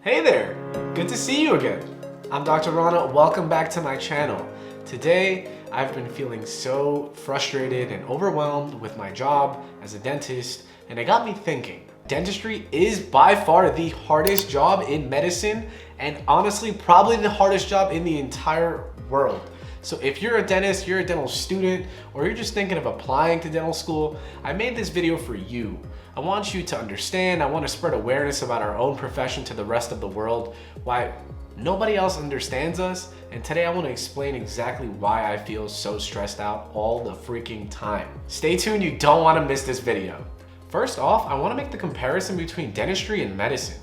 Hey there, good to see you again. I'm Dr. Rana, welcome back to my channel. Today, I've been feeling so frustrated and overwhelmed with my job as a dentist, and it got me thinking. Dentistry is by far the hardest job in medicine, and honestly, probably the hardest job in the entire world. So if you're a dentist, you're a dental student, or you're just thinking of applying to dental school, I made this video for you. I want you to understand, I want to spread awareness about our own profession to the rest of the world, why nobody else understands us, and today I want to explain exactly why I feel so stressed out all the freaking time. Stay tuned, you don't want to miss this video. First off, I want to make the comparison between dentistry and medicine.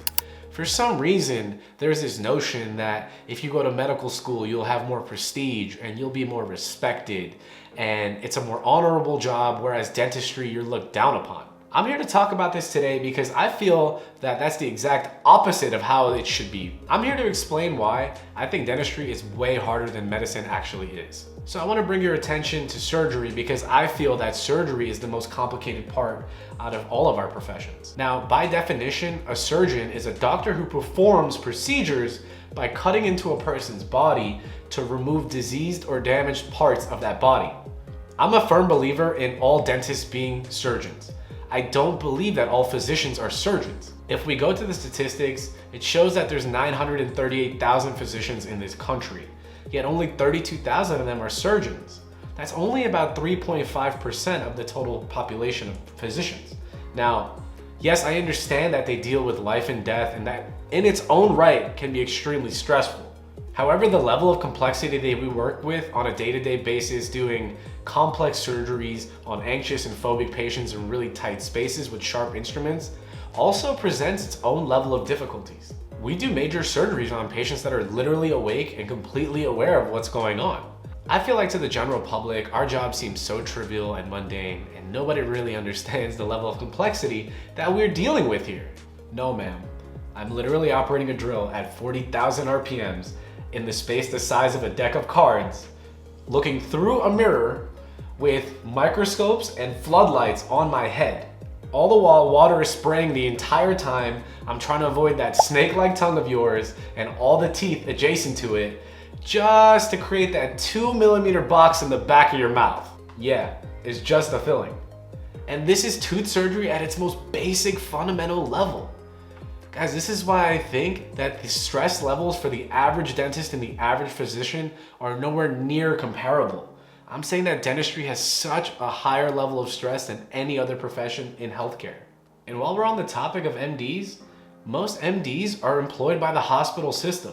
For some reason, there's this notion that if you go to medical school, you'll have more prestige and you'll be more respected, and it's a more honorable job, whereas dentistry, you're looked down upon. I'm here to talk about this today because I feel that that's the exact opposite of how it should be. I'm here to explain why I think dentistry is way harder than medicine actually is. So I want to bring your attention to surgery because I feel that surgery is the most complicated part out of all of our professions. Now, by definition, a surgeon is a doctor who performs procedures by cutting into a person's body to remove diseased or damaged parts of that body. I'm a firm believer in all dentists being surgeons. I don't believe that all physicians are surgeons. If we go to the statistics, it shows that there's 938,000 physicians in this country, yet only 32,000 of them are surgeons. That's only about 3.5% of the total population of physicians. Now, yes, I understand that they deal with life and death, and that in its own right can be extremely stressful. However, the level of complexity that we work with on a day-to-day basis doing complex surgeries on anxious and phobic patients in really tight spaces with sharp instruments also presents its own level of difficulties. We do major surgeries on patients that are literally awake and completely aware of what's going on. I feel like to the general public, our job seems so trivial and mundane, and nobody really understands the level of complexity that we're dealing with here. No, ma'am. I'm literally operating a drill at 40,000 RPMs in the space the size of a deck of cards, looking through a mirror with microscopes and floodlights on my head. All the while, water is spraying the entire time. I'm trying to avoid that snake-like tongue of yours and all the teeth adjacent to it, just to create that 2mm box in the back of your mouth. Yeah, it's just a filling. And this is tooth surgery at its most basic fundamental level. Guys, this is why I think that the stress levels for the average dentist and the average physician are nowhere near comparable. I'm saying that dentistry has such a higher level of stress than any other profession in healthcare. And while we're on the topic of MDs, most MDs are employed by the hospital system,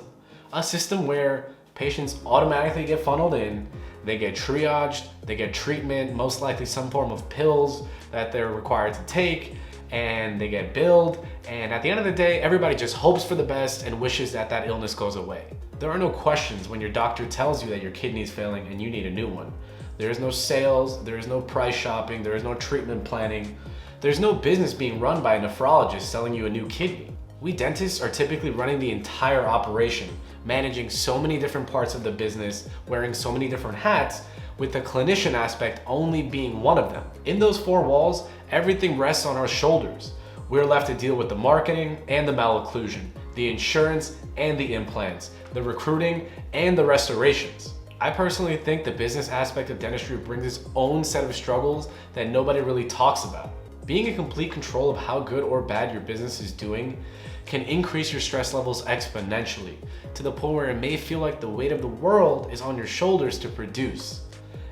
a system where patients automatically get funneled in, they get triaged, they get treatment, most likely some form of pills that they're required to take, and they get billed, and at the end of the day, everybody just hopes for the best and wishes that that illness goes away. There are no questions when your doctor tells you that your kidney's failing and you need a new one. There is no sales, there is no price shopping, there is no treatment planning. There's no business being run by a nephrologist selling you a new kidney. We dentists are typically running the entire operation, managing so many different parts of the business, wearing so many different hats, with the clinician aspect only being one of them. In those four walls, everything rests on our shoulders. We're left to deal with the marketing and the malocclusion, the insurance and the implants, the recruiting and the restorations. I personally think the business aspect of dentistry brings its own set of struggles that nobody really talks about. Being in complete control of how good or bad your business is doing can increase your stress levels exponentially, to the point where it may feel like the weight of the world is on your shoulders to produce.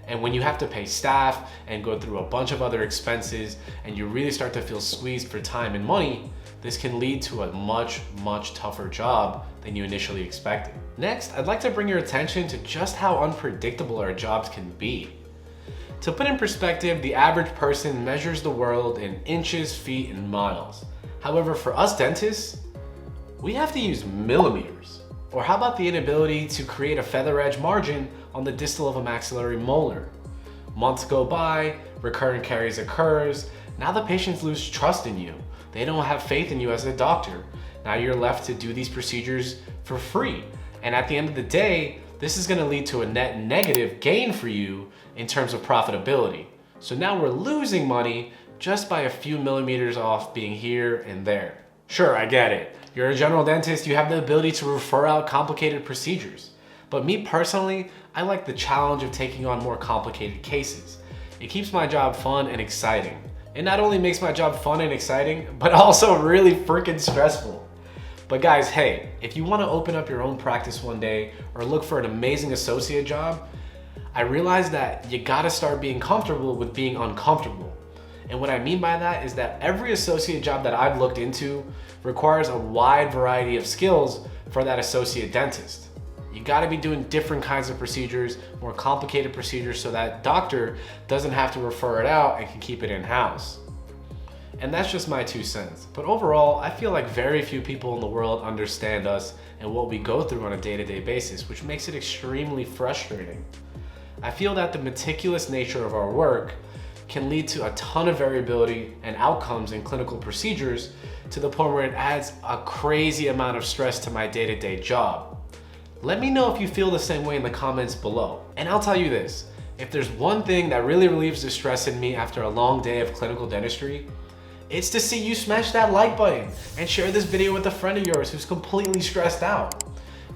And when you have to pay staff and go through a bunch of other expenses and you really start to feel squeezed for time and money, this can lead to a much, much tougher job than you initially expected. Next, I'd like to bring your attention to just how unpredictable our jobs can be. To put in perspective, the average person measures the world in inches, feet, and miles. However, for us dentists, we have to use millimeters. Or how about the inability to create a feather edge margin on the distal of a maxillary molar? Months go by, recurrent caries occurs, now the patients lose trust in you. They don't have faith in you as a doctor. Now you're left to do these procedures for free. And at the end of the day, this is gonna lead to a net negative gain for you in terms of profitability. So now we're losing money just by a few millimeters off being here and there. Sure, I get it. You're a general dentist, you have the ability to refer out complicated procedures. But me personally, I like the challenge of taking on more complicated cases. It keeps my job fun and exciting. It not only makes my job fun and exciting, but also really freaking stressful. But guys, hey, if you want to open up your own practice one day or look for an amazing associate job, I realize that you gotta start being comfortable with being uncomfortable. And what I mean by that is that every associate job that I've looked into requires a wide variety of skills for that associate dentist. You gotta be doing different kinds of procedures, more complicated procedures, so that doctor doesn't have to refer it out and can keep it in-house. And that's just my 2 cents. But overall, I feel like very few people in the world understand us and what we go through on a day-to-day basis, which makes it extremely frustrating. I feel that the meticulous nature of our work can lead to a ton of variability and outcomes in clinical procedures to the point where it adds a crazy amount of stress to my day-to-day job. Let me know if you feel the same way in the comments below. And I'll tell you this, if there's one thing that really relieves the stress in me after a long day of clinical dentistry, it's to see you smash that like button and share this video with a friend of yours who's completely stressed out.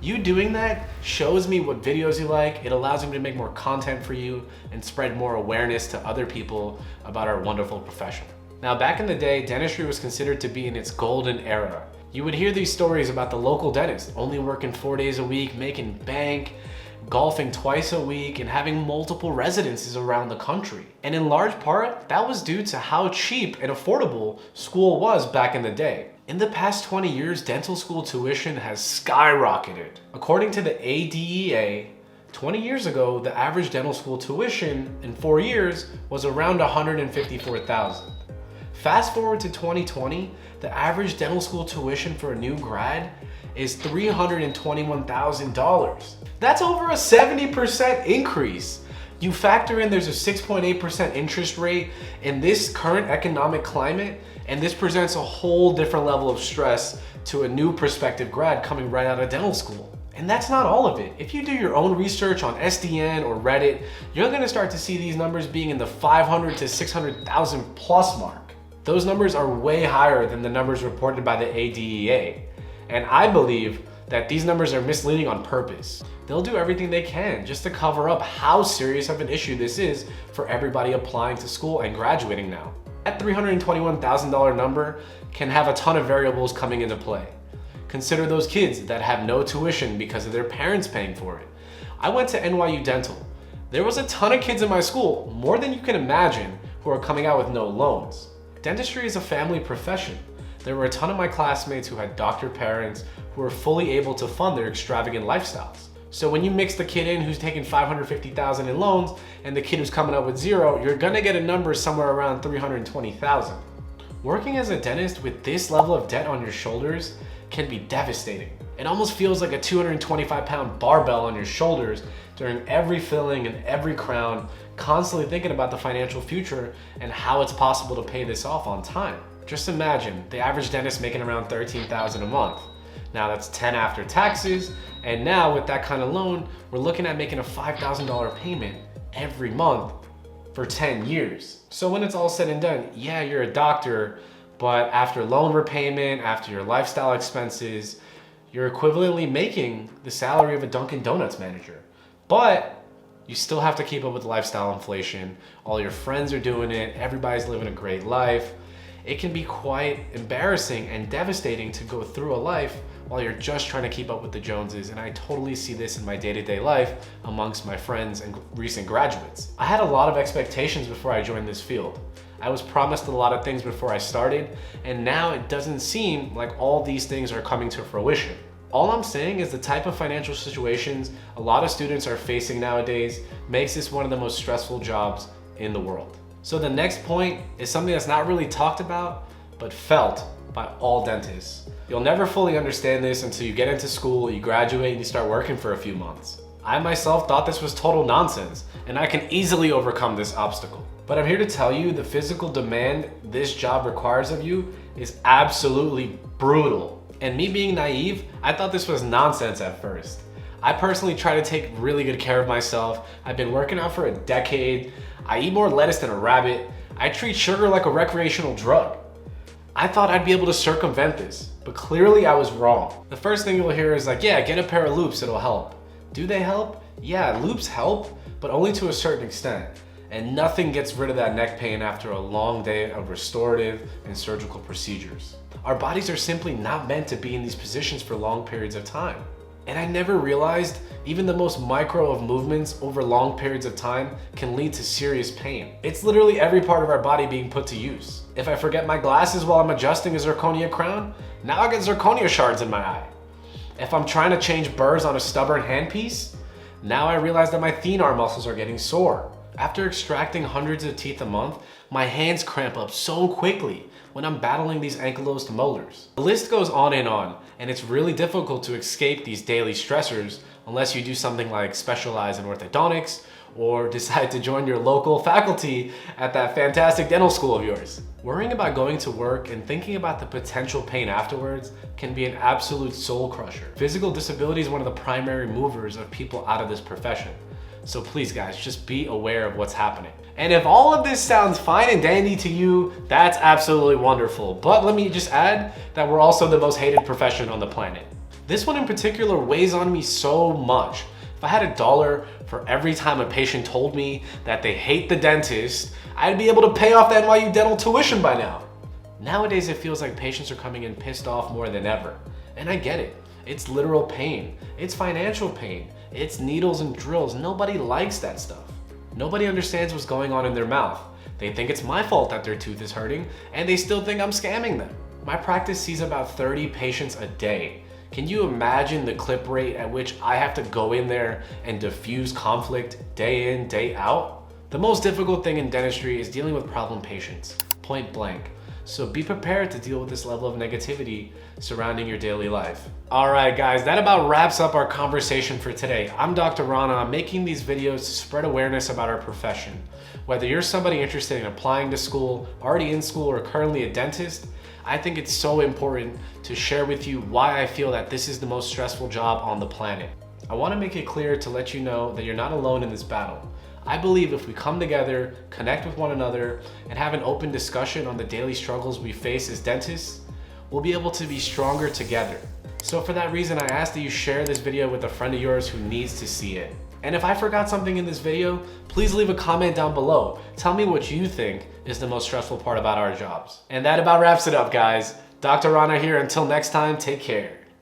You doing that shows me what videos you like, it allows me to make more content for you and spread more awareness to other people about our wonderful profession. Now, back in the day, dentistry was considered to be in its golden era. You would hear these stories about the local dentist only working 4 days a week, making bank, golfing twice a week, and having multiple residences around the country. And in large part, that was due to how cheap and affordable school was back in the day. In the past 20 years, dental school tuition has skyrocketed. According to the ADEA, 20 years ago, the average dental school tuition in 4 years was around $154,000. Fast forward to 2020, the average dental school tuition for a new grad is $321,000. That's over a 70% increase. You factor in there's a 6.8% interest rate in this current economic climate, and this presents a whole different level of stress to a new prospective grad coming right out of dental school. And that's not all of it. If you do your own research on SDN or Reddit, you're gonna start to see these numbers being in the 500 to 600,000 plus mark. Those numbers are way higher than the numbers reported by the ADEA. And I believe that these numbers are misleading on purpose. They'll do everything they can just to cover up how serious of an issue this is for everybody applying to school and graduating now. That $321,000 number can have a ton of variables coming into play. Consider those kids that have no tuition because of their parents paying for it. I went to NYU Dental. There was a ton of kids in my school, more than you can imagine, who are coming out with no loans. Dentistry is a family profession. There were a ton of my classmates who had doctor parents who were fully able to fund their extravagant lifestyles. So when you mix the kid in who's taking $550,000 in loans and the kid who's coming up with zero, you're gonna get a number somewhere around $320,000. Working as a dentist with this level of debt on your shoulders can be devastating. It almost feels like a 225-pound barbell on your shoulders during every filling and every crown, constantly thinking about the financial future and how it's possible to pay this off on time. Just imagine the average dentist making around $13,000 a month. Now that's 10 after taxes, and now with that kind of loan, we're looking at making a $5,000 payment every month for 10 years. So when it's all said and done, yeah, you're a doctor, but after loan repayment, after your lifestyle expenses, you're equivalently making the salary of a Dunkin' Donuts manager. But you still have to keep up with lifestyle inflation. All your friends are doing it, everybody's living a great life. It can be quite embarrassing and devastating to go through a life while you're just trying to keep up with the Joneses, and I totally see this in my day-to-day life amongst my friends and recent graduates. I had a lot of expectations before I joined this field. I was promised a lot of things before I started, and now it doesn't seem like all these things are coming to fruition. All I'm saying is the type of financial situations a lot of students are facing nowadays makes this one of the most stressful jobs in the world. So the next point is something that's not really talked about, but felt by all dentists. You'll never fully understand this until you get into school, you graduate, and you start working for a few months. I myself thought this was total nonsense, and I can easily overcome this obstacle. But I'm here to tell you the physical demand this job requires of you is absolutely brutal. And me being naive, I thought this was nonsense at first. I personally try to take really good care of myself. I've been working out for a decade. I eat more lettuce than a rabbit. I treat sugar like a recreational drug. I thought I'd be able to circumvent this, but clearly I was wrong. The first thing you'll hear is like, yeah, get a pair of loops, it'll help. Do they help? Yeah, loops help, but only to a certain extent. And nothing gets rid of that neck pain after a long day of restorative and surgical procedures. Our bodies are simply not meant to be in these positions for long periods of time. And I never realized even the most micro of movements over long periods of time can lead to serious pain. It's literally every part of our body being put to use. If I forget my glasses while I'm adjusting a zirconia crown, now I get zirconia shards in my eye. If I'm trying to change burrs on a stubborn handpiece, now I realize that my thenar muscles are getting sore. After extracting hundreds of teeth a month, my hands cramp up so quickly when I'm battling these ankylosed molars. The list goes on, and it's really difficult to escape these daily stressors unless you do something like specialize in orthodontics or decide to join your local faculty at that fantastic dental school of yours. Worrying about going to work and thinking about the potential pain afterwards can be an absolute soul crusher. Physical disability is one of the primary movers of people out of this profession. So please guys, just be aware of what's happening. And if all of this sounds fine and dandy to you, that's absolutely wonderful. But let me just add that we're also the most hated profession on the planet. This one in particular weighs on me so much. If I had $1 for every time a patient told me that they hate the dentist, I'd be able to pay off the NYU dental tuition by now. Nowadays, it feels like patients are coming in pissed off more than ever. And I get it. It's literal pain. It's financial pain. It's needles and drills. Nobody likes that stuff. Nobody understands what's going on in their mouth. They think it's my fault that their tooth is hurting, and they still think I'm scamming them. My practice sees about 30 patients a day. Can you imagine the clip rate at which I have to go in there and diffuse conflict day in, day out? The most difficult thing in dentistry is dealing with problem patients, point blank. So be prepared to deal with this level of negativity surrounding your daily life. All right, guys, that about wraps up our conversation for today. I'm Dr. Rana. I'm making these videos to spread awareness about our profession. Whether you're somebody interested in applying to school, already in school, or currently a dentist, I think it's so important to share with you why I feel that this is the most stressful job on the planet. I want to make it clear to let you know that you're not alone in this battle. I believe if we come together, connect with one another, and have an open discussion on the daily struggles we face as dentists, we'll be able to be stronger together. So for that reason, I ask that you share this video with a friend of yours who needs to see it. And if I forgot something in this video, please leave a comment down below. Tell me what you think is the most stressful part about our jobs. And that about wraps it up, guys. Dr. Rana here. Until next time, take care.